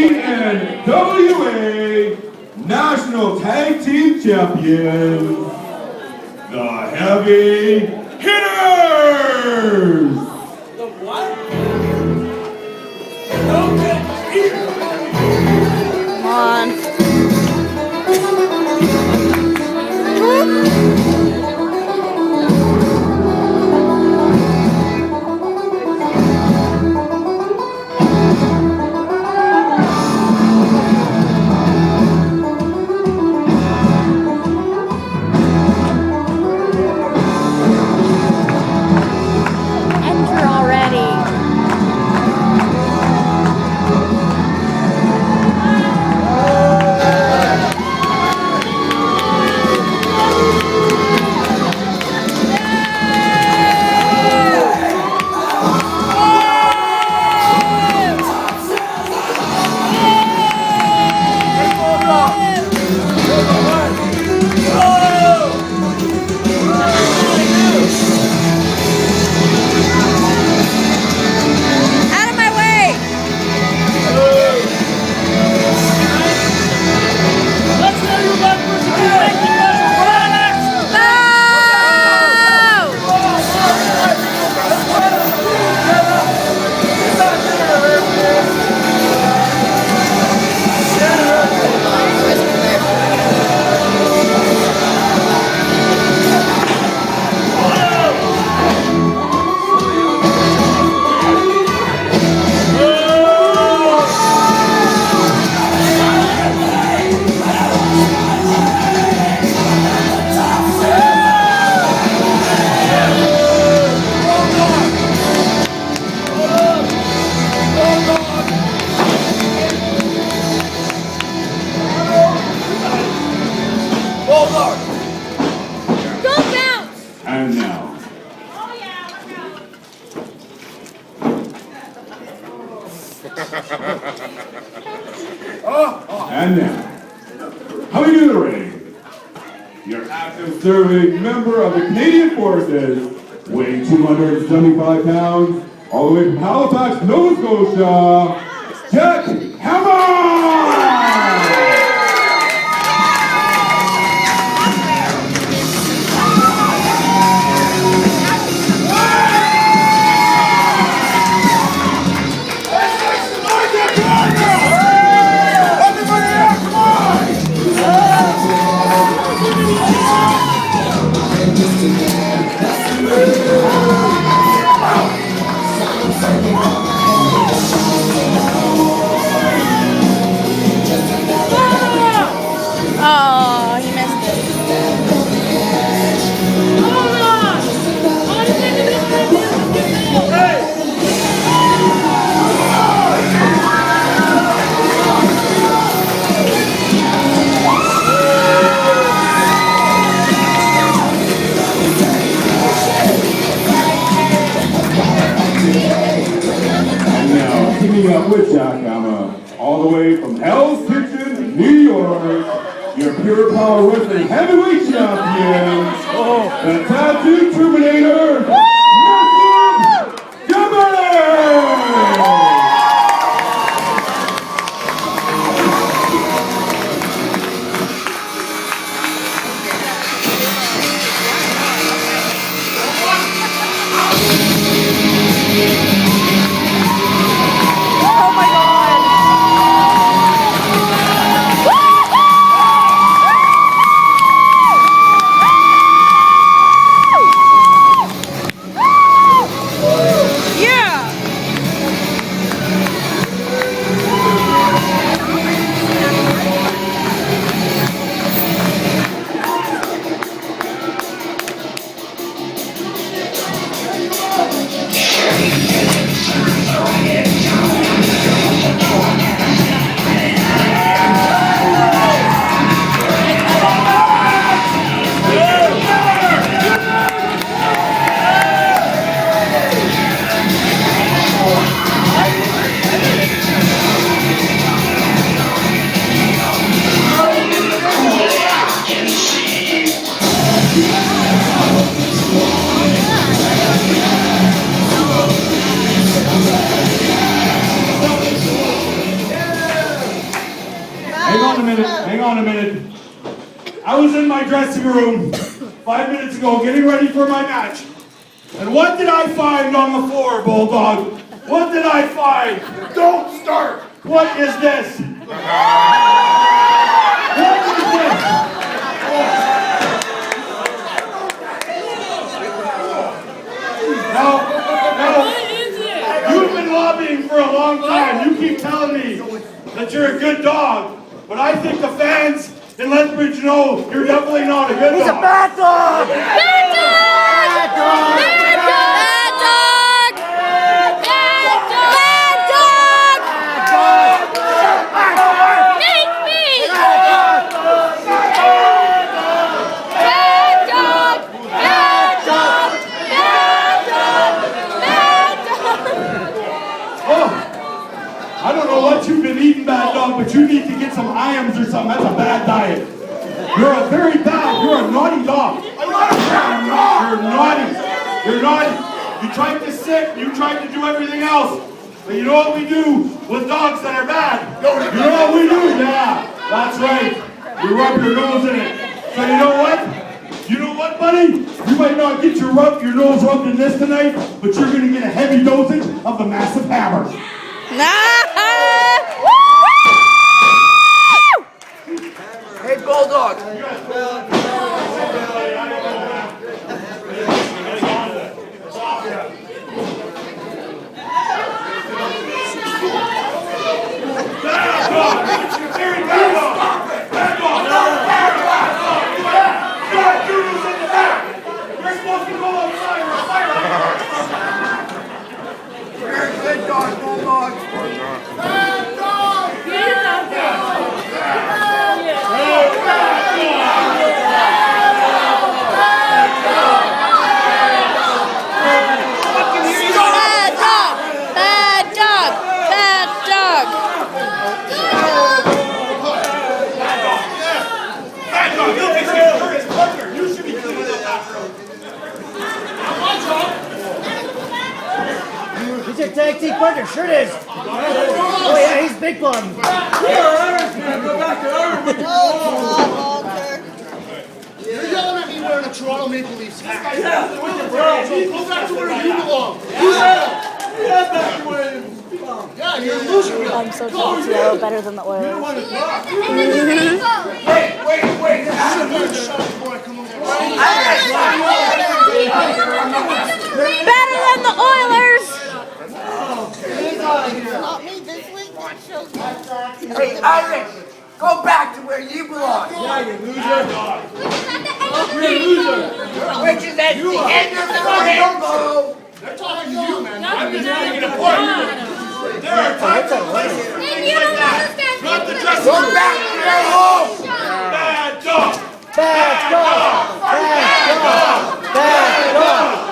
and WA National Tag Team Champions, the Heavy Hitters! The what? Okay, here. Come on. Enter already. Out of my way! Let's hear you back for some thank you guys for running. Bulldog. Go bounce! And now, Oh yeah, and now, coming to the ring, your active serving member of the Canadian Forces, weighing 275 pounds, all the way from Halifax, Nova Scotia, Jack Hammer! Oh, he missed it. And now, teaming up with Jack Hammer, all the way from Hell's Kitchen, New York, your Pure Power Wrestling Heavyweight Champions, the Tattoo Terminator, Massive Jumper! Oh my god! Hang on a minute. I was in my dressing room 5 minutes ago getting ready for my match. And what did I find on the floor, Bulldog? What did I find? Don't start! What is this? What is this? Now, you've been lobbying for a long time. You keep telling me that you're a good dog. But I think the fans in Lethbridge know you're definitely not a good dog. He's a bad dog! Bad dog! Bad dog! Bad dog! Bad dog! Bad dog! Make me! Bad dog! Bad dog! Bad dog! Bad dog! Oh, I don't know what you've been eating, bad dog, but you need to get some iams or something. That's a bad diet. You're a very bad, you're a naughty dog. I'm not a bad dog. You're naughty. You're naughty. You tried to sit, you tried to do everything else. But you know what we do with dogs that are bad? You know what we do? Yeah, that's right. You rub your nose in it. So you know what? You know what, buddy? You might not get your nose rubbed in this tonight, but you're going to get a heavy dosage of the massive hammer. Hey, Bulldog. Very good dog, Bulldog. He's your tag team partner, sure it is. Oh yeah, he's big bun. You're Irishman. Go back to Irishman. You're yelling at me wearing a Toronto Maple Leafs hat. Yeah, So go back to where you belong. Yeah, back to where you belong. Yeah, you're a loser. I'm so jealous. You're better than the You Oilers. want to talk? Wait. Shut up, boy. Come on. Better than the Oilers. Not me this week. Hey, Irish, go back to where you belong. Yeah, you loser. Which is at the end of the rainbow. They're talking to you, man. I'm just making a point. There are times and places for things like that. Not the dressing Go room. back to your home. Bad dog. Bad dog! Bad dog! Bad dog!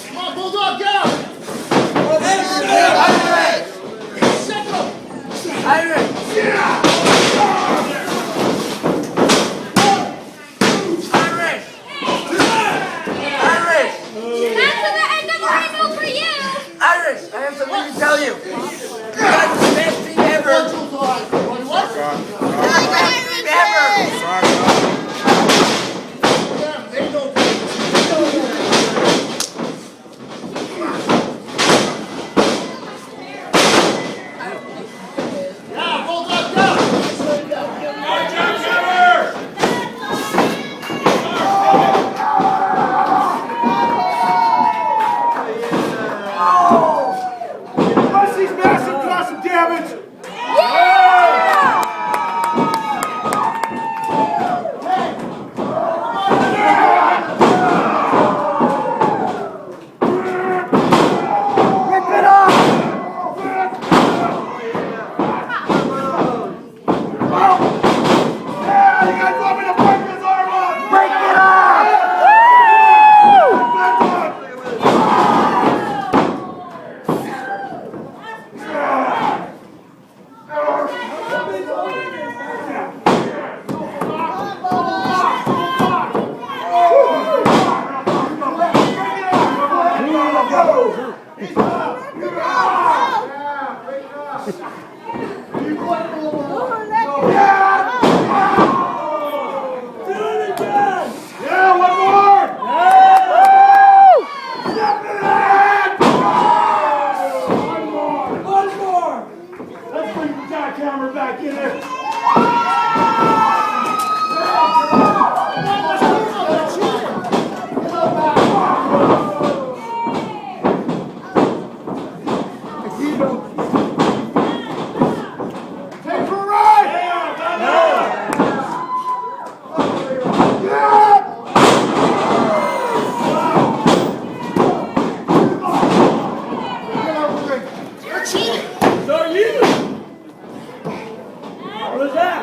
Come on, Bulldog, get out. Irish. Irish, I have something to tell you. You got the best team ever. Best team ever. They know. Yeah, Bulldog, go. Oh! Yeah, one more! One more! Let's bring the jackhammer back in there. Take for a ride! You're cheating. So are you! What is that?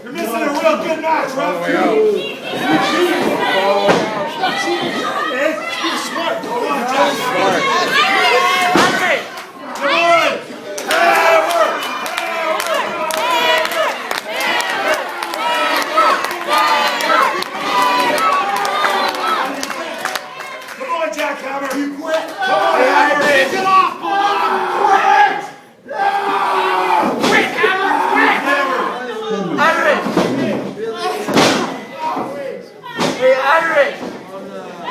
You're missing a real good the match, round 2. Not cheating. It's being smart. Come on, Jack. Andre! Come on! Hammer! Come on, Jackhammer! You quit! Come on, Hammer! Get off, Bulldog. Quit, Hammer. Andre! Hey, Andre!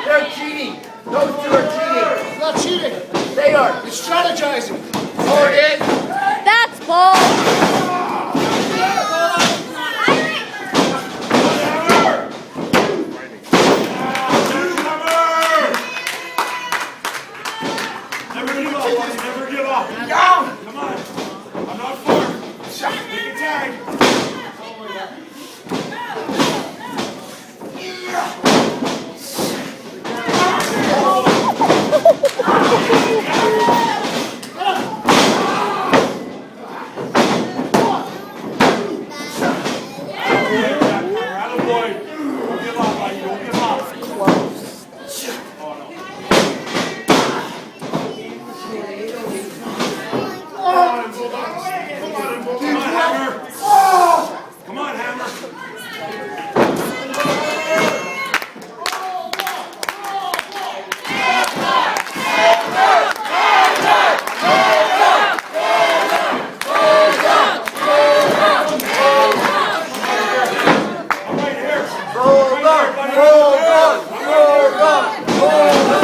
They're cheating. Those two are cheating. It's not cheating. They are. It's strategizing. Oh, it is? That's bull. Never give up, buddy. Never give up. Down! Come on. I'm not far. Make a tag. Attaboy. Don't give up, buddy. Don't give up. Oh, no. Come on, Hammer! Come on, Hammer! I'm right here. Bulldog! Bulldog! Bulldog! Bulldog!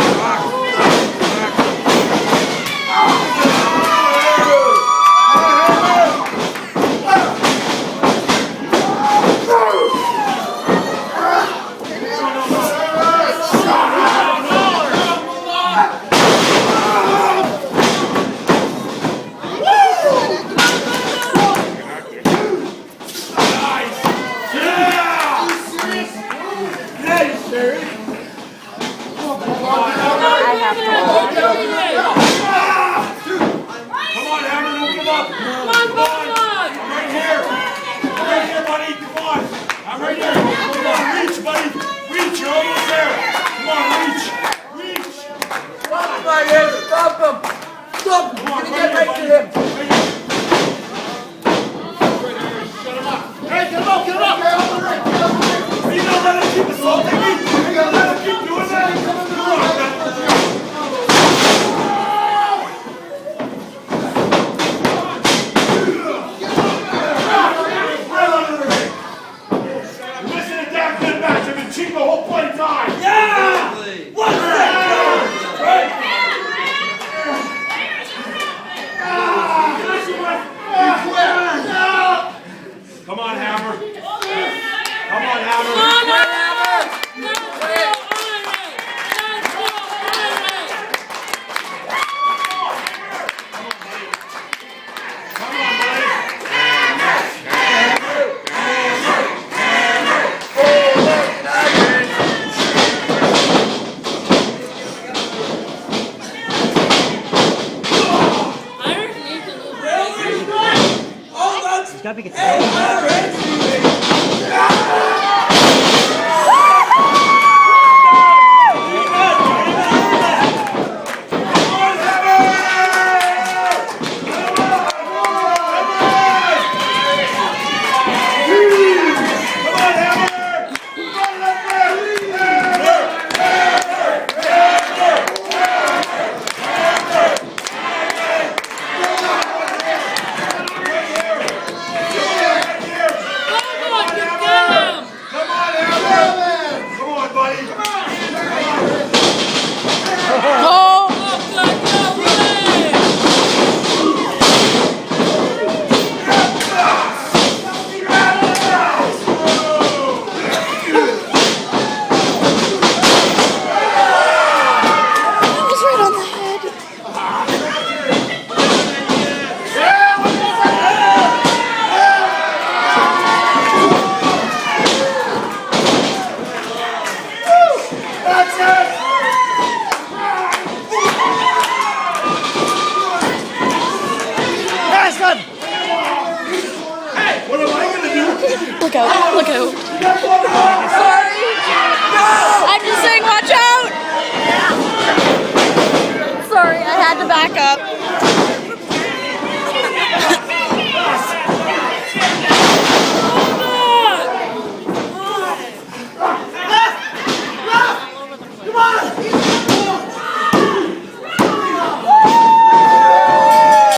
I have to. Come on, Hammer, don't give up. Come on, Bulldog. I'm right here. I'm right here, buddy. Come on. I'm right here. Come on, reach, buddy. Reach, you're almost there. Come on, reach. Reach. Stop him right here! Stop him! Stop him! Come on, You're gonna get right to him! Right here. Hey, get him up, get him up. Are you gonna let him keep assaulting me? Are you gonna let him keep doing that? Come on, man. Listen to that good match. I've been cheating the whole bloody time. Yeah! What's that? Right? Come on, Hammer. Come on, Hammer. Come on, Hammer.